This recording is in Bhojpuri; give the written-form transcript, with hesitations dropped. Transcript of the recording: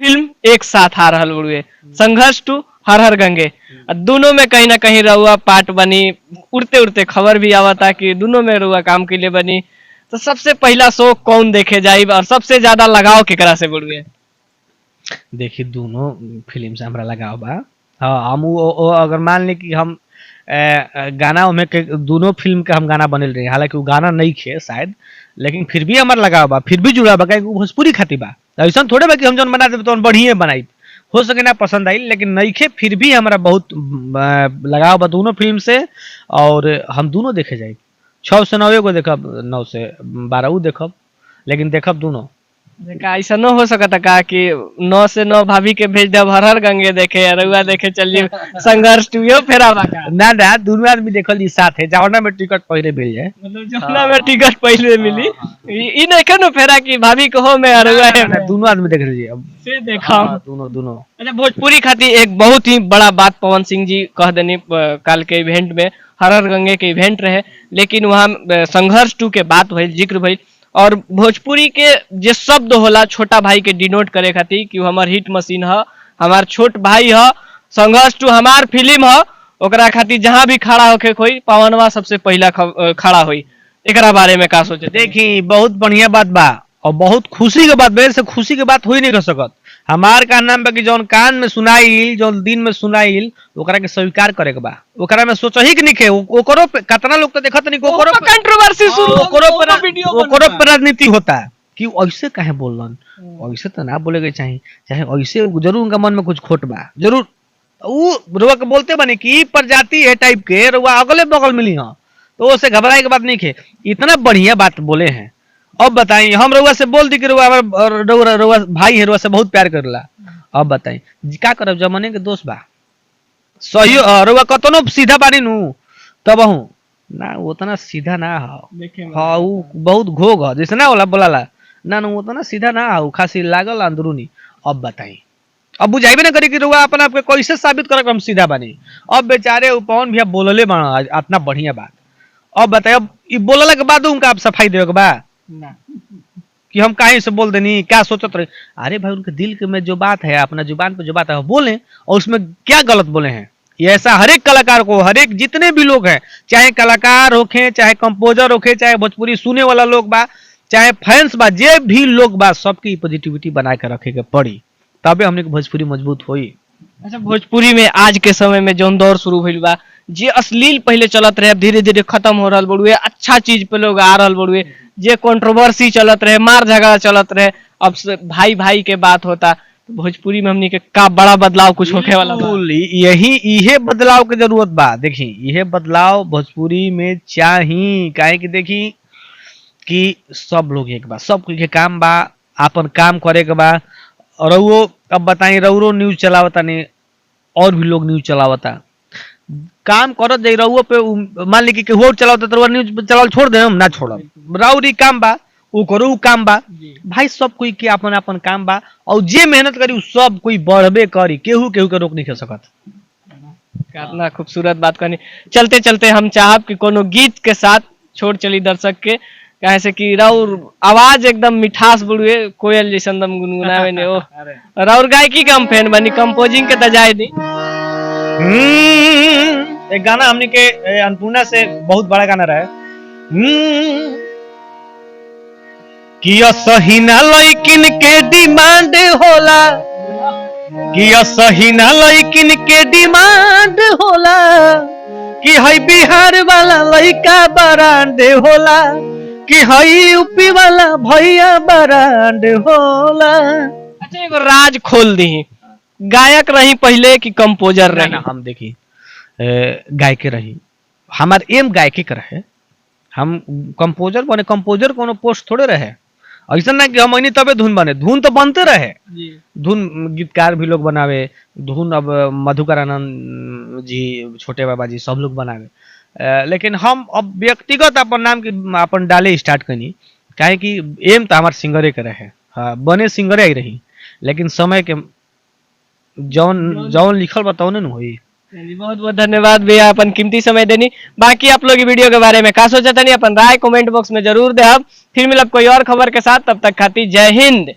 फिल्म एक साथ आ रहल बड़ुए, संघर्ष 2 हर हर गंगे। दोनों में कहीं ना कहीं रहुआ पार्ट बनी, उड़ते उड़ते खबर भी आवता कि दोनों में रहुआ काम के लिए बनी। तो सबसे पहला शो कौन देखे जाई और सबसे ज्यादा लगाव केकरा से बड़ुए? देखिए दोनों फिल्म से हमरा लगाव बा। हाँ, हम अगर मान ली कि हम गाना में के दोनों फिल्म के हम गाना बनल रहे, हालांकि वो गाना नहीं खे शायद, लेकिन फिर भी हमारा लगाव बा, फिर भी जुड़ा बा, काहे भोजपुरी खातिर बा। ऐसा थोड़े बा कि हम जौन बना देब तो बढ़िया बनाई, हो सके ना पसंद आई, लेकिन नहीं खे फिर भी हमारा बहुत लगाव बा दोनों फिल्म से। और हम दोनों देखे जाए, 6 से 9 को देखब, 9 से 12 देखब, लेकिन देखब दोनों। ऐसा न हो सकता का कि 9 से 9 भाभी के भेज दे हर हर गंगे देखे, रउआ देखे चलिए संघर्ष 2 फेरा बाका ना दोनों आदमी देखल जी साथ है, जवना में टिकट पहले मिल जाए, मतलब जवना में टिकट पहले मिली। ई नहीं कनो फेरा कि भाभी को हो में रउआ है, दोनों आदमी देख लीजिए अब से देखा दोनों। अच्छा, भोजपुरी खातिर एक बहुत ही बड़ा बात पवन सिंह जी कह देनी काल के इवेंट में, हर हर गंगे के इवेंट रहे, लेकिन वहाँ संघर्ष 2 के बात भइल, जिक्र भइल। और भोजपुरी के जे शब्द होला छोटा भाई के डिनोट करे खातिर कि हमार हिट मशीन है, हमार छोट भाई है, संघर्ष 2 हमार फिल्म है, ओकरा खातिर जहाँ भी खड़ा होके कोई पवनवा सबसे पहला खड़ा हुई। एकरा बारे में का सोचे? देखी बहुत बढ़िया बात बा और बहुत खुशी के बात, मेरे से खुशी के बात हो ही नहीं रह सकत। हमार का नाम बा कि जौन कान में सुनाइल, जौन दिन में सुनाइल, ओकरा के स्वीकार करे के बा, ओकरा में सोचही के निके, ओकरो पे कितना लोग तो देखत नहीं, ओकरो पे कंट्रोवर्सी शुरू, ओकरो पे राजनीति होता कि ऐसे काहे बोलन, ऐसे तो ना बोले के चाहिए, चाहे ऐसे जरूर उनका मन में कुछ खोट बा, जरूर उ रुआ के बोलते बने कि प्रजाति है टाइप के, रुआ अगले बगल मिली हां, तो उससे घबराए के बात नहीं खे, इतना बढ़िया बात बोले हैं। अब बताइए, हम रउआ से बोल दी कि रउआ भाई है, रउआ से बहुत प्यार करला, अब बताइए का करब, जमाने के दोस्त बा, सही रउआ कतनो सीधा बानी नु तब हूं ना, उतना सीधा ना हो, हाँ वो बहुत घोग है, जैसे ना होला बोलाला ना उतना सीधा ना हो, खासी लागल अंदरूनी। अब बताइए, अब बुझाइबे ना करी कि रउआ अपना आपके कैसे साबित करब हम सीधा बानी। अब बेचारे पवन भैया बोलले बा इतना बढ़िया बात, अब बताइए, अब ये बोलला के बाद उनका आप सफाई देवे के बा ना कि हम कहीं से बोल देनी, क्या सोचत रहे? अरे भाई उनके दिल के में जो बात है, अपना जुबान पे जो बात है वो बोलें, और उसमें क्या गलत बोले हैं? ये ऐसा हर एक कलाकार को, हर एक जितने भी लोग हैं, चाहे कलाकार होखे, चाहे कंपोजर होखे, चाहे भोजपुरी सुने वाला लोग बा, चाहे फैंस बा, जे भी लोग बा, सबकी पॉजिटिविटी बना के रखे के पड़ी, तबे हमने भोजपुरी मजबूत होई। अच्छा, भोजपुरी में आज के समय में जौन दौर शुरू भइल बा, जे अश्लील पहले चलत रहे, अब धीरे धीरे खत्म हो रहल बड़ुए, अच्छा चीज पे लोग आ रहल बड़ुए, जे कंट्रोवर्सी चलत रहे, मार झगड़ा चलत रहे, अब भाई भाई के बात होता, तो भोजपुरी में हमनी के का बड़ा बदलाव कुछ होखे वाला बा? यही इहे बदलाव के जरूरत बा। देखी इहे बदलाव भोजपुरी में चाही, काहे कि देखी कि सब लोग एक बा, सब के काम बा, अपन काम करे के बा। और वो अब बताई, रउरो न्यूज चलावता नहीं, और भी लोग न्यूज चलावता, काम करत जाई, रउओ पे मान ली कि केहू चलावता तो न्यूज चलावल छोड़ दे, हम ना छोड़ब, राउरी काम बा, उ करो उ काम बा भाई, सब कोई के अपन अपन काम बा, और जे मेहनत करी सब कोई बढ़बे करी, केहू केहू के रोक नहीं कर सकत। कितना खूबसूरत बात करनी। चलते चलते हम चाहब कि कोनो गीत के साथ छोड़ चली दर्शक के, कहे से कि राउर आवाज एकदम मिठास बुड़ुए, कोयल जैसन दम गुनगुनावे ने, ओ राउर गायकी का हम फैन बनी, कंपोजिंग के दजाए दी। एक गाना हमने के अन्नपूर्णा से बहुत बड़ा गाना रहा है कि सही ना लइकिन के डिमांड होला, कि सही ना लइकिन के डिमांड होला, कि हई बिहार वाला लइका बरांड होला, कि हई यूपी वाला भैया बरांड होला। अच्छा, एगो राज खोल दी, गायक रही पहले कि कंपोजर रही? ना, हम देखी गायके रही, हमार एम गायके के रहे, हम कंपोजर बने, कंपोजर कोनो पोस्ट थोड़े रहे, ऐसा ना कि हम अनी तबे धुन बने, धुन तो बनते रहे, धुन गीतकार भी लोग बनावे धुन, अब मधुकर आनंद जी, छोटे बाबा जी, सब लोग बनावे, लेकिन हम अब व्यक्तिगत अपन नाम की अपन डाले स्टार्ट कनी, काहे कि एम तो हमार सिंगरे के रहे, हाँ बने सिंगरे आई रही, लेकिन समय के जौन जौन लिखल बताओ न होई। बहुत बहुत धन्यवाद भैया, अपन कीमती समय देनी। बाकी आप लोग वीडियो के बारे में का सोचता नहीं, अपन राय कमेंट बॉक्स में जरूर दे। फिर मिलब कोई और खबर के साथ, तब तक खातिर जय हिंद।